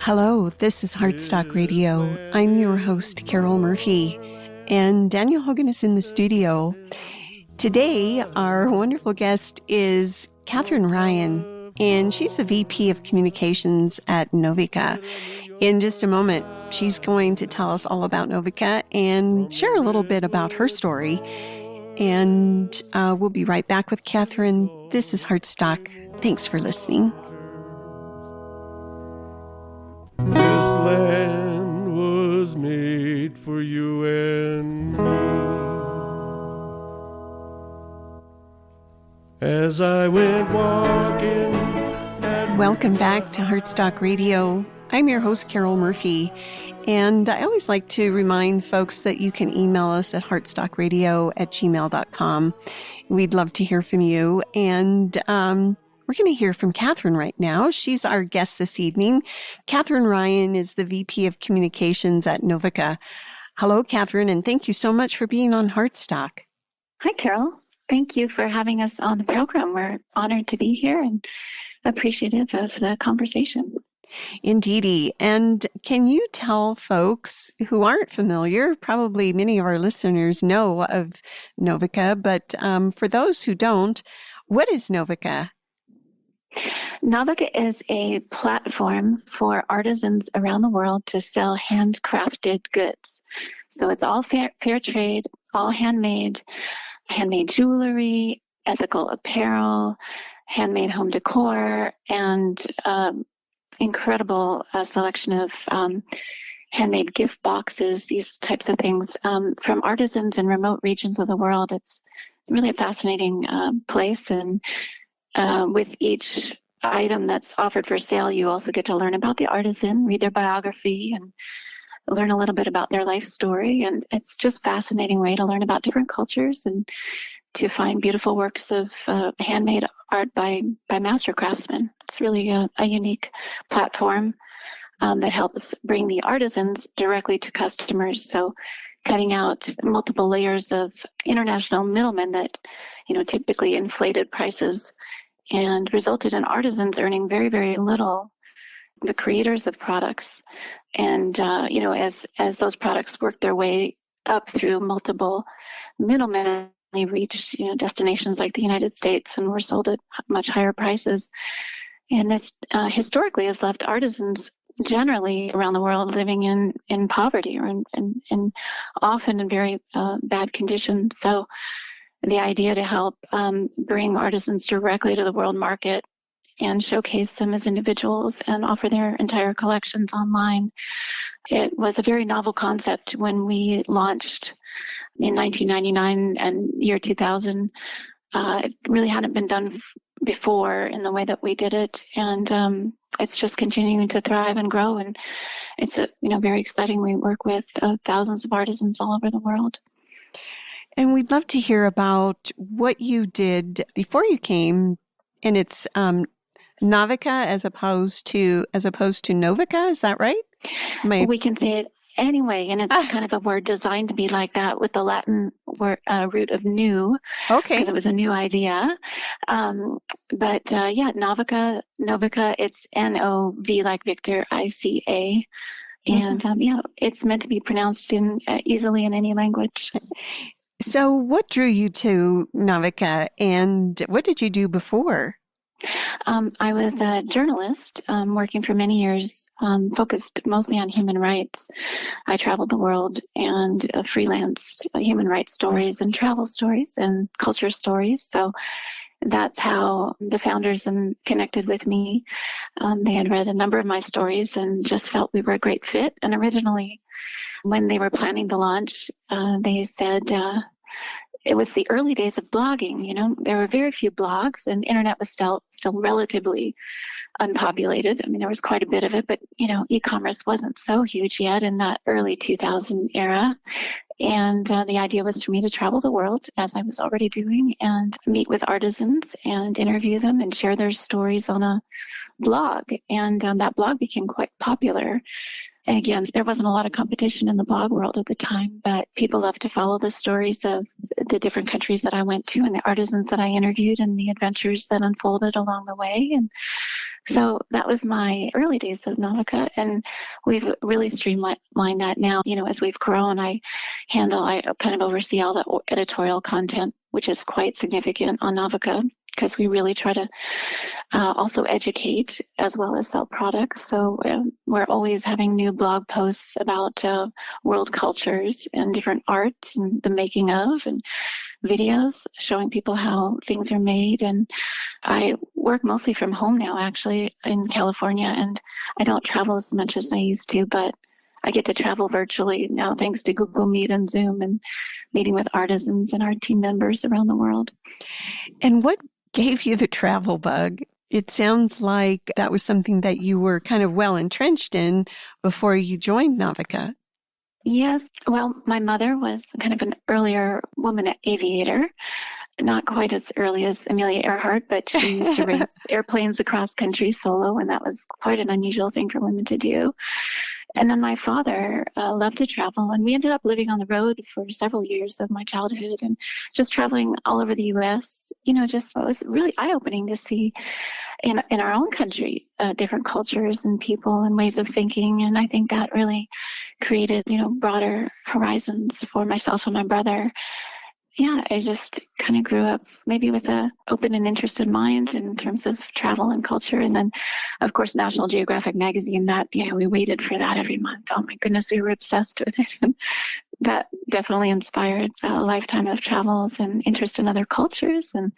Hello, this is Heartstock Radio. I'm your host, Carol Murphy, and Daniel Hogan is in the studio. Today, our wonderful guest is Catherine Ryan, and she's the VP of Communications at Novica. In just a moment, she's going to tell us all about Novica and share a little bit about her story. And we'll be right back with Catherine. This is Heartstock. Thanks for listening. This land was made for you and me. As I went walking. Welcome back to Heartstock Radio. I'm your host, Carol Murphy. And I always like to remind folks that you can email us at heartstockradio@gmail.com. We'd love to hear from you. And we're going to hear from Catherine right now. She's our guest this evening. Catherine Ryan is the VP of Communications at Novica. Hello, Catherine, and thank you so much for being on Heartstock. Hi, Carol. Thank you for having us on the program. We're honored to be here and appreciative of the conversation. Indeedy. And can you tell folks who aren't familiar, probably many of our listeners know of Novica, but for those who don't, what is Novica? Novica is a platform for artisans around the world to sell handcrafted goods. So it's all fair trade, all handmade jewelry, ethical apparel, handmade home decor, and incredible selection of handmade gift boxes, these types of things from artisans in remote regions of the world. It's really a fascinating place, and with each item that's offered for sale, you also get to learn about the artisan, read their biography, and learn a little bit about their life story. And it's just a fascinating way to learn about different cultures and to find beautiful works of handmade art by master craftsmen. It's really a unique platform that helps bring the artisans directly to customers. So cutting out multiple layers of international middlemen that, typically inflated prices and resulted in artisans earning very, very little, the creators of products. And, as those products work their way up through multiple middlemen, they reached, destinations like the United States and were sold at much higher prices. And this historically has left artisans generally around the world living in poverty or in often in very bad conditions. So the idea to help bring artisans directly to the world market and showcase them as individuals and offer their entire collections online. It was a very novel concept when we launched in 1999 and year 2000. It really hadn't been done before in the way that we did it. And it's just continuing to thrive and grow. And it's very exciting. We work with thousands of artisans all over the world. And we'd love to hear about what you did before you came. And it's Novica as opposed to Novica. Is that right? We can say it anyway, and it's kind of a word designed to be like that with the Latin word, root of new. Okay. Because it was a new idea. Novica, it's N-O-V like Victor, I-C-A. And it's meant to be pronounced easily in any language. So what drew you to Novica, and what did you do before? I was a journalist working for many years, focused mostly on human rights. I traveled the world and freelanced human rights stories and travel stories and culture stories. So that's how the founders connected with me. They had read a number of my stories and just felt we were a great fit. And originally, when they were planning the launch, they said, it was the early days of blogging. There were very few blogs, and internet was still relatively unpopulated. I mean, there was quite a bit of it, but e-commerce wasn't so huge yet in that early 2000 era. And the idea was for me to travel the world, as I was already doing, and meet with artisans and interview them and share their stories on a blog. And that blog became quite popular. And again, there wasn't a lot of competition in the blog world at the time, but people loved to follow the stories of the different countries that I went to and the artisans that I interviewed and the adventures that unfolded along the way. And So that was my early days of Navika, and we've really streamlined that now. As we've grown, I kind of oversee all the editorial content, which is quite significant on Navika, because we really try to also educate as well as sell products. So we're always having new blog posts about world cultures and different arts and the making of, and videos showing people how things are made. And I work mostly from home now, actually, in California, and I don't travel as much as I used to, but I get to travel virtually now thanks to Google Meet and Zoom, and meeting with artisans and our team members around the world. And what gave you the travel bug? It sounds like that was something that you were kind of well entrenched in before you joined Navika. Yes. Well, my mother was kind of an earlier woman aviator, not quite as early as Amelia Earhart, but she used to race airplanes across country solo, and that was quite an unusual thing for women to do. And then my father loved to travel, and we ended up living on the road for several years of my childhood and just traveling all over the U.S. It was really eye-opening to see in our own country different cultures and people and ways of thinking. And I think that really created, broader horizons for myself and my brother. Yeah, I just kind of grew up maybe with an open and interested mind in terms of travel and culture. And then, of course, National Geographic magazine, that, we waited for that every month. Oh my goodness, we were obsessed with it. And that definitely inspired a lifetime of travels and interest in other cultures and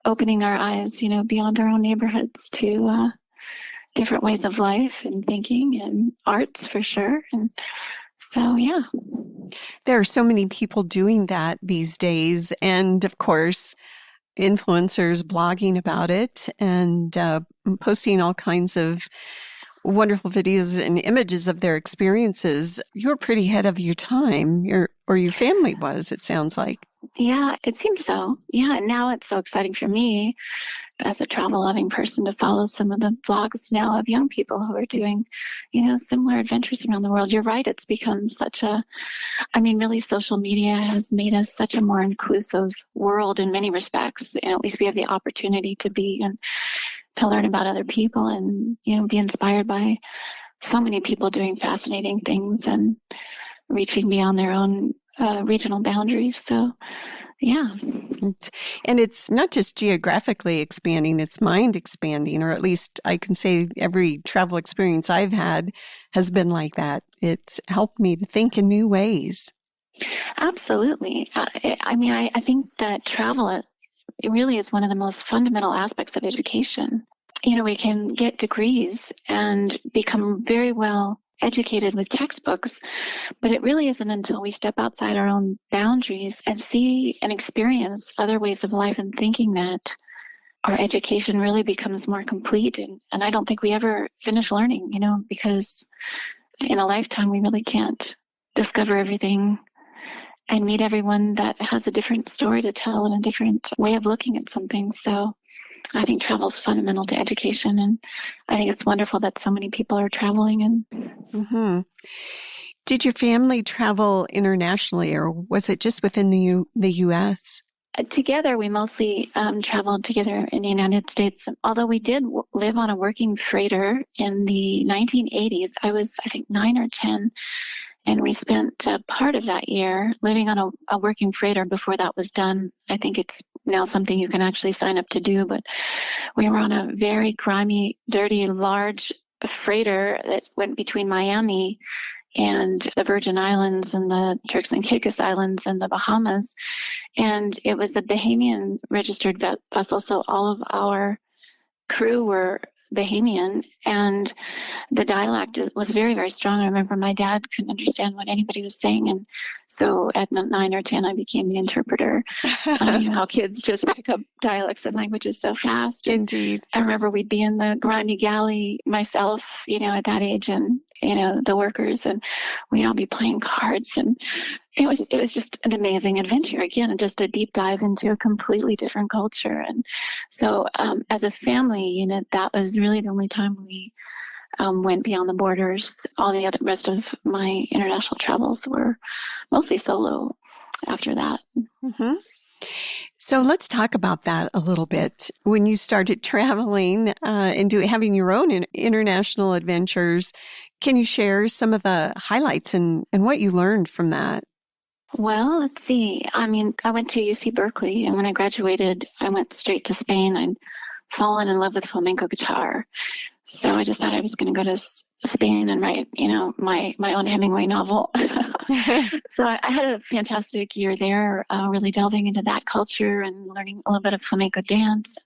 opening our eyes, beyond our own neighborhoods to different ways of life and thinking and arts for sure. And so, yeah. There are so many people doing that these days. And of course, influencers blogging about it and posting all kinds of wonderful videos and images of their experiences. You're pretty ahead of your time, your family was, it sounds like. Yeah, it seems so. Yeah, and now it's so exciting for me as a travel-loving person to follow some of the blogs now of young people who are doing, similar adventures around the world. You're right. It's become really social media has made us such a more inclusive world in many respects. And at least we have the opportunity to be and to learn about other people and, be inspired by so many people doing fascinating things and reaching beyond their own regional boundaries. So, yeah. And it's not just geographically expanding, it's mind expanding, or at least I can say every travel experience I've had has been like that. It's helped me to think in new ways. Absolutely. I think that travel, it really is one of the most fundamental aspects of education. We can get degrees and become very well educated with textbooks, but it really isn't until we step outside our own boundaries and see and experience other ways of life and thinking that our education really becomes more complete. And I don't think we ever finish learning, because in a lifetime, we really can't discover everything and meet everyone that has a different story to tell and a different way of looking at something. So I think travel is fundamental to education, and I think it's wonderful that so many people are traveling. And Did your family travel internationally, or was it just within the U.S.? Together, we mostly traveled together in the United States, although we did live on a working freighter in the 1980s. I was, I think, 9 or 10, and we spent part of that year living on a working freighter before that was done. I think it's now something you can actually sign up to do, but we were on a very grimy, dirty, large freighter that went between Miami and the Virgin Islands and the Turks and Caicos Islands and the Bahamas. And it was a Bahamian registered vessel, so all of our crew were Bahamian, and the dialect was very, very strong. I remember my dad couldn't understand what anybody was saying, and so at 9 or 10, I became the interpreter. How kids just pick up dialects and languages so fast. Indeed. I remember we'd be in the grimy galley myself, at that age, and the workers, and we'd all be playing cards, and it was just an amazing adventure again, and just a deep dive into a completely different culture. And so as a family, that was really the only time we went beyond the borders. All the rest of my international travels were mostly solo after that. Mm-hmm. So let's talk about that a little bit. When you started traveling and having your own international adventures, can you share some of the highlights and what you learned from that? Well, let's see. I mean, I went to UC Berkeley, and when I graduated, I went straight to Spain. I'd fallen in love with flamenco guitar. So I decided I was going to go to Spain and write, my own Hemingway novel. So I had a fantastic year there, really delving into that culture and learning a little bit of flamenco dance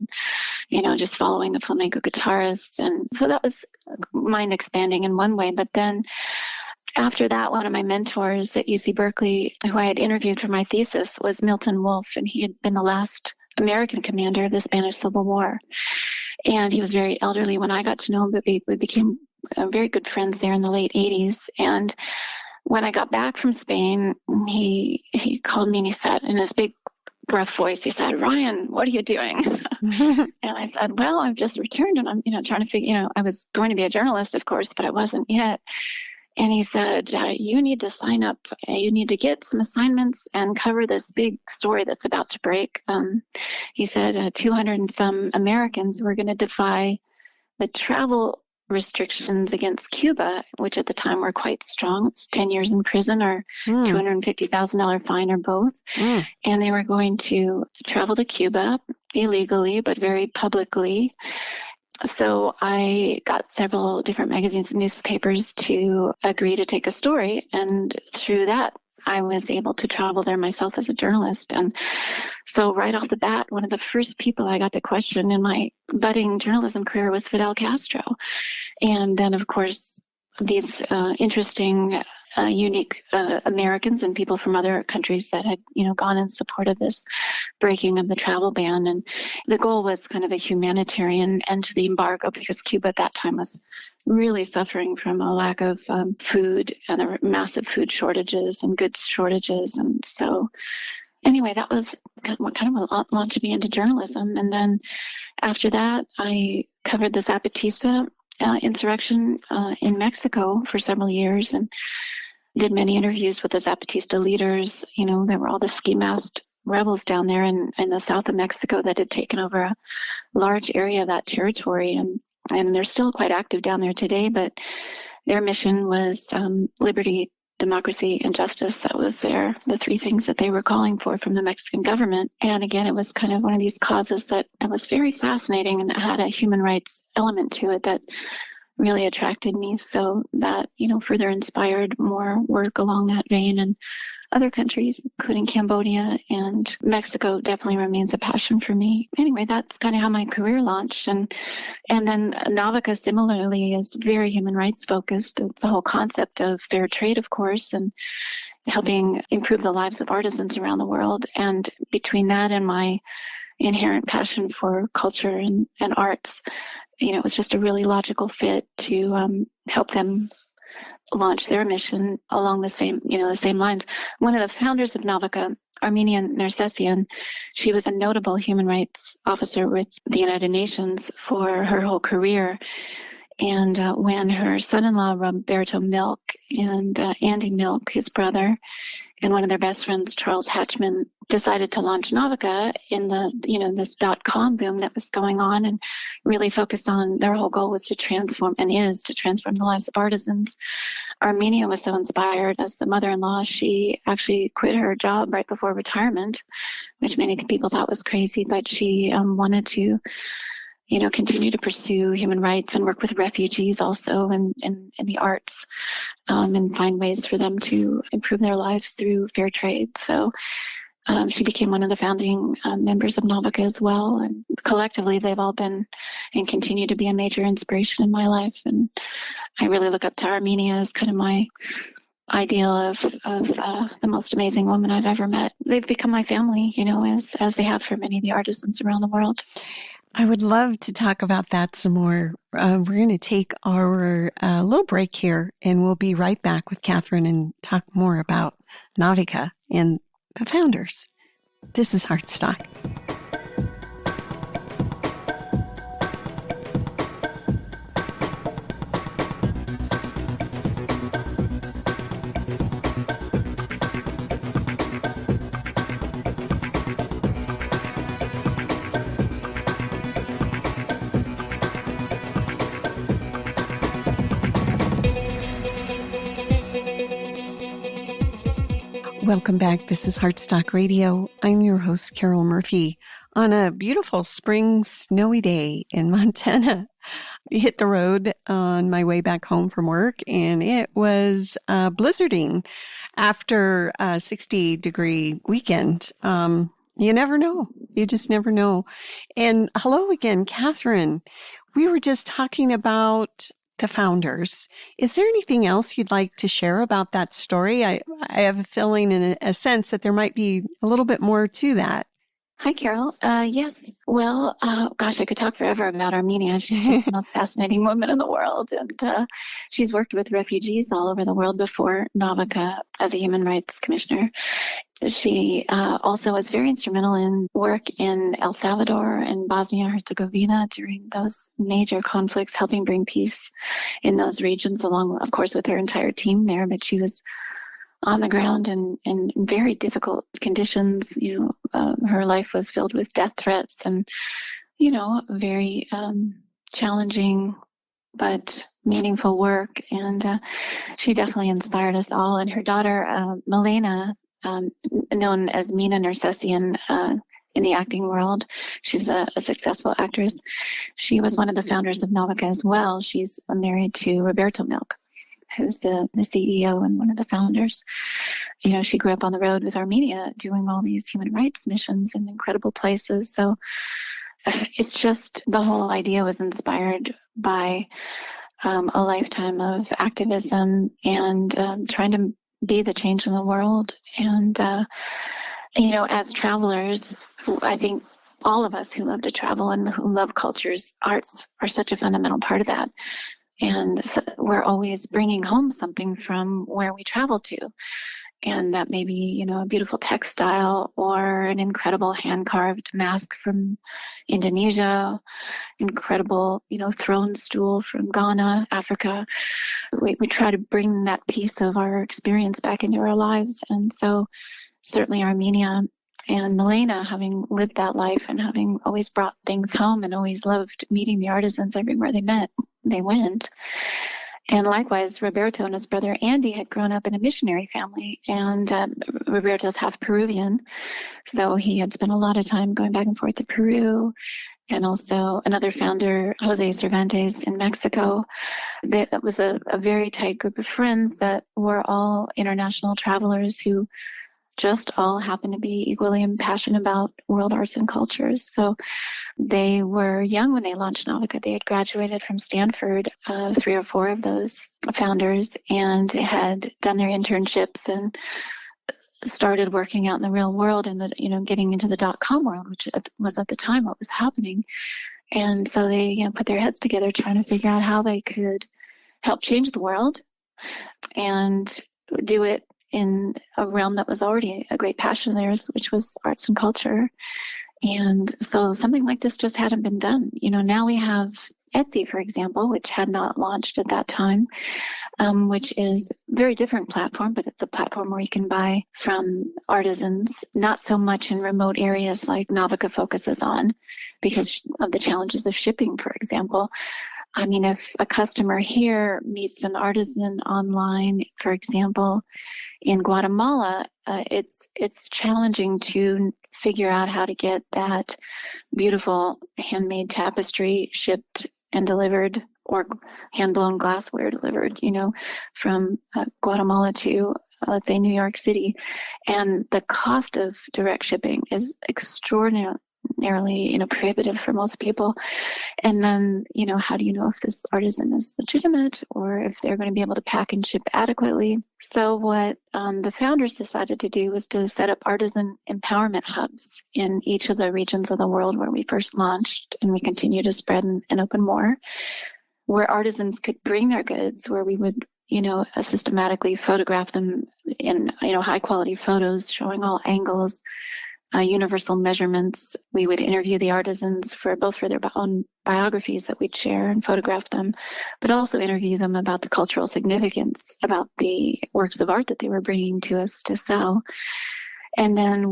and, just following the flamenco guitarists. And so that was mind expanding in one way. But then after that, one of my mentors at UC Berkeley, who I had interviewed for my thesis, was Milton Wolfe, and he had been the last American commander of the Spanish Civil War. And he was very elderly when I got to know him, but we became very good friends there in the late 80s. And when I got back from Spain, he called me and he said, in his big gruff voice, he said, "Ryan, what are you doing?" And I said, "Well, I've just returned and I'm, trying to figure, I was going to be a journalist, of course, but I wasn't yet." And he said, "You need to sign up. You need to get some assignments and cover this big story that's about to break." He said 200 and some Americans were going to defy the travel restrictions against Cuba, which at the time were quite strong. It's 10 years in prison or $250,000 fine or both. And they were going to travel to Cuba illegally, but very publicly. So I got several different magazines and newspapers to agree to take a story. And through that, I was able to travel there myself as a journalist. And so right off the bat, one of the first people I got to question in my budding journalism career was Fidel Castro. And then, of course, these interesting, unique Americans and people from other countries that had, gone in support of this breaking of the travel ban. And the goal was kind of a humanitarian end to the embargo because Cuba at that time was really suffering from a lack of food and massive food shortages and goods shortages. And so anyway, that was what kind of launched me into journalism. And then after that, I covered the Zapatista insurrection in Mexico for several years and did many interviews with the Zapatista leaders. There were all the ski masked rebels down there in the south of Mexico that had taken over a large area of that territory. And they're still quite active down there today, but their mission was liberty, democracy, and justice. That was the three things that they were calling for from the Mexican government. And again, it was kind of one of these causes that was very fascinating and had a human rights element to it that really attracted me. So that, further inspired more work along that vein. And other countries, including Cambodia and Mexico, definitely remains a passion for me. Anyway, that's kind of how my career launched. And then Navica similarly is very human rights focused. It's the whole concept of fair trade, of course, and helping improve the lives of artisans around the world. And between that and my inherent passion for culture and arts, it was just a really logical fit to help them launch their mission along the same lines. One of the founders of Navica, Armenia Nersessian, she was a notable human rights officer with the United Nations for her whole career. And when her son-in-law, Roberto Milk, and Andy Milk, his brother, and one of their best friends, Charles Hatchman, decided to launch Navica in this .com boom that was going on and really focused on their whole goal was to transform the lives of artisans. Armenia was so inspired as the mother-in-law. She actually quit her job right before retirement, which many people thought was crazy, but she wanted to continue to pursue human rights and work with refugees also in the arts and find ways for them to improve their lives through fair trade. So she became one of the founding members of Navica as well. And collectively, they've all been and continue to be a major inspiration in my life. And I really look up to Armenia as kind of my ideal of the most amazing woman I've ever met. They've become my family, as they have for many of the artisans around the world. I would love to talk about that some more. We're going to take our little break here, and we'll be right back with Catherine and talk more about Navica and the founders. This is Heartstock. Welcome back. This is Heartstock Radio. I'm your host, Carol Murphy. On a beautiful spring snowy day in Montana, I hit the road on my way back home from work, and it was blizzarding after a 60-degree weekend. You never know. You just never know. And hello again, Catherine. We were just talking about the founders. Is there anything else you'd like to share about that story? I have a feeling and a sense that there might be a little bit more to that. Hi, Carol. Yes. Well, gosh, I could talk forever about Armenia. She's just the most fascinating woman in the world. And she's worked with refugees all over the world before Navica as a human rights commissioner. She also was very instrumental in work in El Salvador and Bosnia-Herzegovina during those major conflicts, helping bring peace in those regions, along, of course, with her entire team there. But she was on the ground in very difficult conditions. Her life was filled with death threats and, very challenging but meaningful work. And she definitely inspired us all. And her daughter, Milena, known as Mina Nersessian in the acting world, she's a successful actress. She was one of the founders of Navica as well. She's married to Roberto Milk, who's the CEO and one of the founders. She grew up on the road with Armenia doing all these human rights missions in incredible places. So it's just, the whole idea was inspired by a lifetime of activism and trying to be the change in the world. And, as travelers, I think all of us who love to travel and who love cultures, arts are such a fundamental part of that. And so we're always bringing home something from where we travel to. And that may be, a beautiful textile or an incredible hand-carved mask from Indonesia, incredible, throne stool from Ghana, Africa. We try to bring that piece of our experience back into our lives. And so certainly Armenia and Milena, having lived that life and having always brought things home and always loved meeting the artisans everywhere they went. And likewise, Roberto and his brother Andy had grown up in a missionary family, and Roberto's half Peruvian. So he had spent a lot of time going back and forth to Peru. And also another founder, Jose Cervantes in Mexico. That was a very tight group of friends that were all international travelers who just all happened to be equally passionate about world arts and cultures. So they were young when they launched Navica. They had graduated from Stanford, 3 or 4 of those founders, and had done their internships and started working out in the real world and getting into the .com world, which was at the time what was happening. And so they, put their heads together trying to figure out how they could help change the world and do it in a realm that was already a great passion of theirs, which was arts and culture. And so something like this just hadn't been done. Now we have Etsy, for example, which had not launched at that time, which is a very different platform, but it's a platform where you can buy from artisans, not so much in remote areas like Navica focuses on because of the challenges of shipping, for example. I mean, if a customer here meets an artisan online, for example, in Guatemala, it's challenging to figure out how to get that beautiful handmade tapestry shipped and delivered, or hand-blown glassware delivered, from Guatemala to, let's say, New York City. And the cost of direct shipping is extraordinarily, prohibitive for most people. And then, how do you know if this artisan is legitimate or if they're going to be able to pack and ship adequately? So what the founders decided to do was to set up artisan empowerment hubs in each of the regions of the world where we first launched, and we continue to spread and open more, where artisans could bring their goods, where we would systematically photograph them in, high quality photos showing all angles, universal measurements. We would interview the artisans for their own biographies that we'd share and photograph them, but also interview them about the cultural significance, about the works of art that they were bringing to us to sell. And then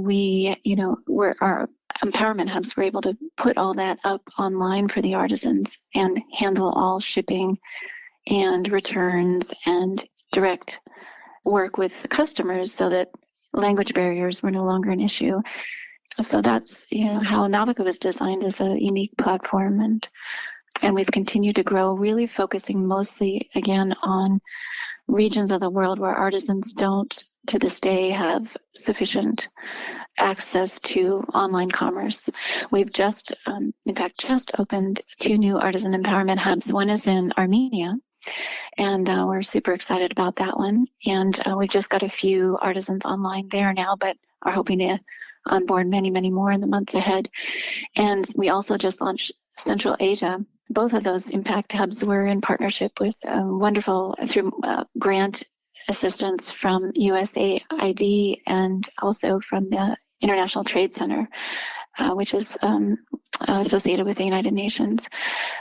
our empowerment hubs were able to put all that up online for the artisans and handle all shipping and returns and direct work with the customers so that language barriers were no longer an issue. So that's, how Navica was designed as a unique platform. And we've continued to grow, really focusing mostly, again, on regions of the world where artisans don't, to this day, have sufficient access to online commerce. We've just opened 2 new artisan empowerment hubs. One is in Armenia, and we're super excited about that one. And we've just got a few artisans online there now, but are hoping to onboard many, many more in the months ahead. And we also just launched Central Asia. Both of those impact hubs were in partnership with wonderful through grant assistance from USAID and also from the International Trade Center, which is associated with the United Nations.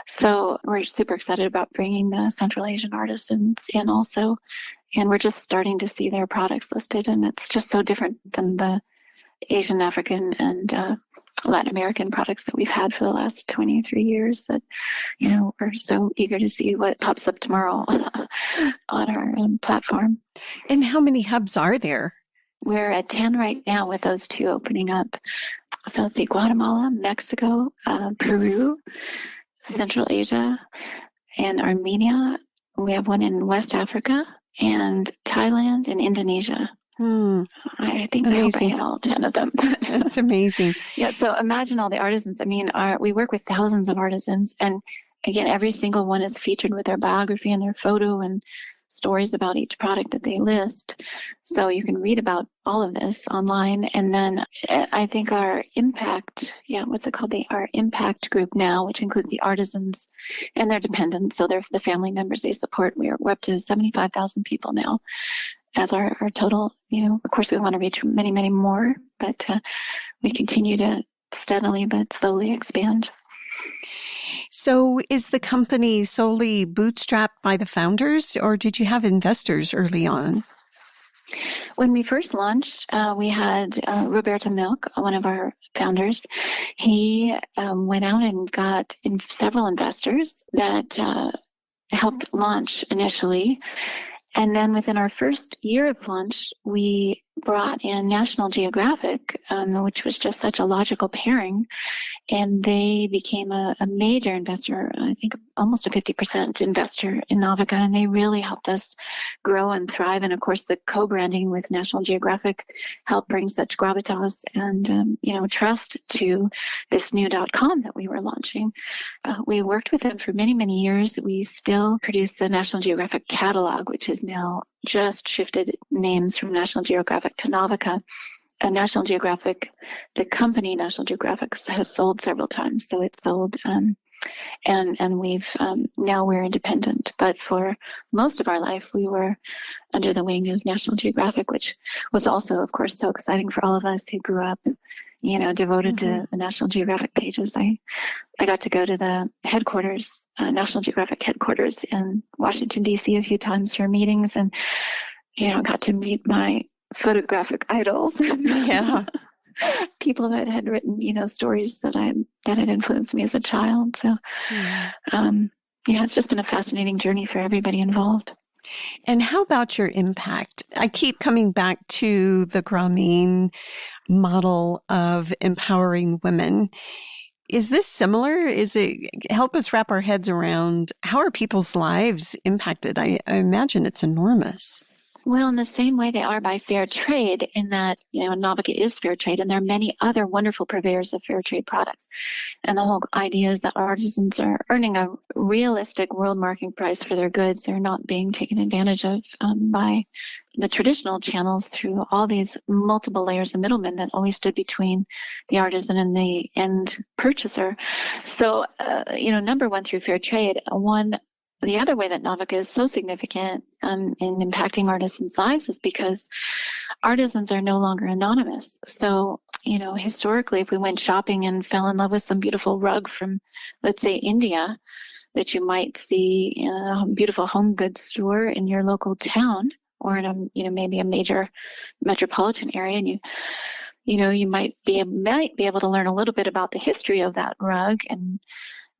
So we're super excited about bringing the Central Asian artisans in also. And we're just starting to see their products listed. And it's just so different than the Asian, African, and Latin American products that we've had for the last 23 years that, we're so eager to see what pops up tomorrow on our platform. And how many hubs are there? We're at 10 right now with those 2 opening up. So let's see, Guatemala, Mexico, Peru, Central Asia, and Armenia. We have one in West Africa, and Thailand and Indonesia. I think I hope I hit all 10 of them. That's amazing. Yeah, so imagine all the artisans. I mean, we work with thousands of artisans, and again, every single one is featured with their biography and their photo and stories about each product that they list. So you can read about all of this online. And then I think our impact, our impact group now, which includes the artisans and their dependents, so they're the family members they support. We're up to 75,000 people now as our total. Of course, we want to reach many, many more, but we continue to steadily but slowly expand. So is the company solely bootstrapped by the founders, or did you have investors early on? When we first launched, we had Roberto Milk, one of our founders. He went out and got several investors that helped launch initially. And then within our first year of launch, we brought in National Geographic, which was just such a logical pairing. And they became a major investor, I think almost a 50% investor in Navica. And they really helped us grow and thrive. And of course, the co-branding with National Geographic helped bring such gravitas and, trust to this new .com that we were launching. We worked with them for many, many years. We still produce the National Geographic catalog, which is now just shifted names from National Geographic to Navica. And National Geographic, the company National Geographic, has sold several times. So it's sold, and we've now we're independent. But for most of our life, we were under the wing of National Geographic, which was also, of course, so exciting for all of us who grew up, devoted to the National Geographic pages. I got to go to the headquarters, National Geographic headquarters in Washington, D.C. a few times for meetings, and got to meet my photographic idols. Yeah. People that had written, stories that had influenced me as a child. So, it's just been a fascinating journey for everybody involved. And how about your impact? I keep coming back to the Grameen model of empowering women. Is this similar? Help us wrap our heads around how are people's lives impacted? I imagine it's enormous. Well, in the same way they are by fair trade, in that, Navica is fair trade, and there are many other wonderful purveyors of fair trade products. And the whole idea is that artisans are earning a realistic world market price for their goods. They're not being taken advantage of by the traditional channels through all these multiple layers of middlemen that always stood between the artisan and the end purchaser. So, number one, through fair trade, the other way that Navica is so significant in impacting artisans' lives is because artisans are no longer anonymous. So, historically, if we went shopping and fell in love with some beautiful rug from, let's say, India, that you might see in a beautiful home goods store in your local town or in maybe a major metropolitan area, and you might be able to learn a little bit about the history of that rug and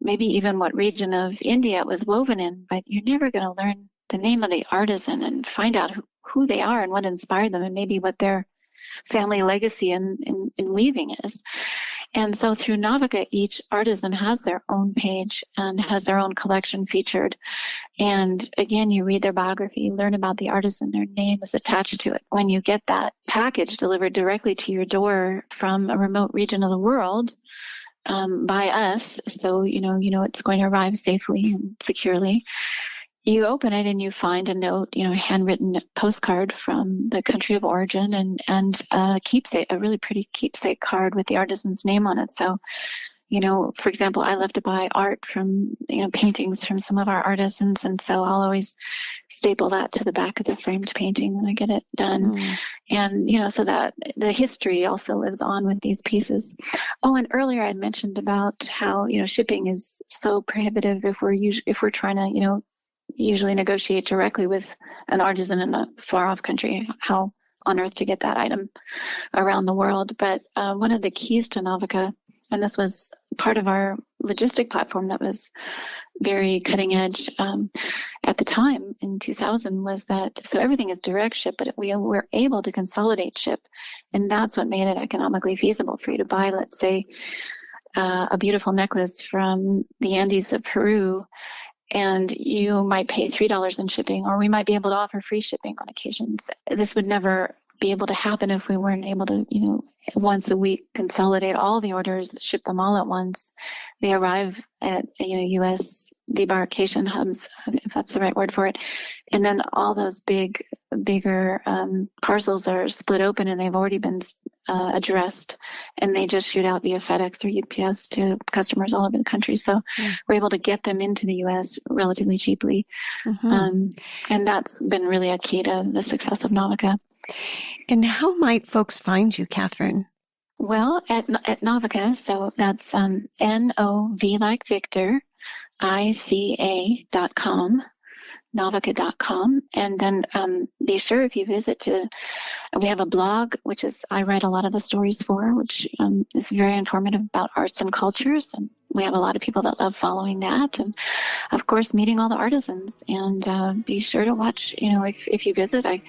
maybe even what region of India it was woven in, but you're never going to learn the name of the artisan and find out who they are and what inspired them and maybe what their family legacy in weaving is. And so through Navika, each artisan has their own page and has their own collection featured. And again, you read their biography, you learn about the artisan, their name is attached to it. When you get that package delivered directly to your door from a remote region of the world, by us, so you know it's going to arrive safely and securely. You open it and you find a note, a handwritten postcard from the country of origin and a keepsake, a really pretty keepsake card with the artisan's name on it. So, for example, I love to buy art from, paintings from some of our artisans. And so I'll always staple that to the back of the framed painting when I get it done. And, so that the history also lives on with these pieces. Oh, and earlier I mentioned about how, shipping is so prohibitive if we're trying to, usually negotiate directly with an artisan in a far off country, how on earth to get that item around the world. But one of the keys to Navika, and this was part of our logistic platform that was very cutting edge at the time in 2000, was that, so everything is direct ship, but we were able to consolidate ship. And that's what made it economically feasible for you to buy, let's say, a beautiful necklace from the Andes of Peru, and you might pay $3 in shipping, or we might be able to offer free shipping on occasions. This would never be able to happen if we weren't able to, once a week consolidate all the orders, ship them all at once. They arrive at, U.S. debarkation hubs, if that's the right word for it. And then all those bigger parcels are split open and they've already been addressed, and they just shoot out via FedEx or UPS to customers all over the country. So we're able to get them into the U.S. relatively cheaply. And that's been really a key to the success of Navika. And how might folks find you, Catherine? Well, at Navika, so that's NOV like Victor, ICA.com, Navika.com. And then be sure if you visit we have a blog, which is I write a lot of the stories for, which is very informative about arts and cultures. And we have a lot of people that love following that. And of course, meeting all the artisans. And be sure to watch, if you visit, I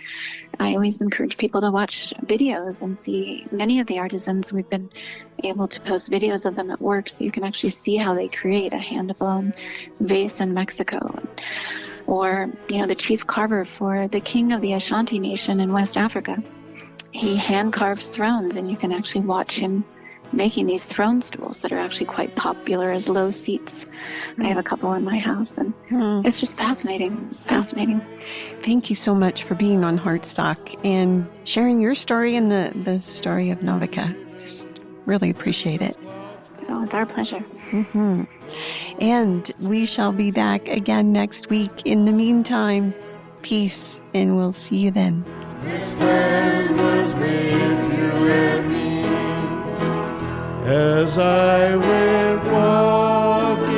always encourage people to watch videos and see many of the artisans. We've been able to post videos of them at work so you can actually see how they create a hand-blown vase in Mexico. Or, the chief carver for the king of the Ashanti Nation in West Africa. He hand carves thrones, and you can actually watch him making these throne stools that are actually quite popular as low seats. I have a couple in my house, and it's just fascinating. Thank you so much for being on Heartstock and sharing your story and the story of Navika. Just really appreciate it. Oh, it's our pleasure. And we shall be back again next week. In the meantime, peace, and we'll see you then. This land was made for you and me. As I went walking.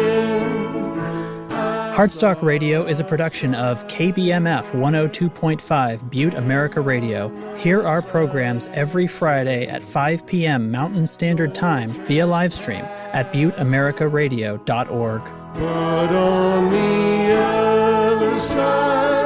Heartstock Radio is a production of KBMF 102.5 Butte America Radio. Hear our programs every Friday at 5 p.m. Mountain Standard Time via livestream at butteamericaradio.org. But on the other side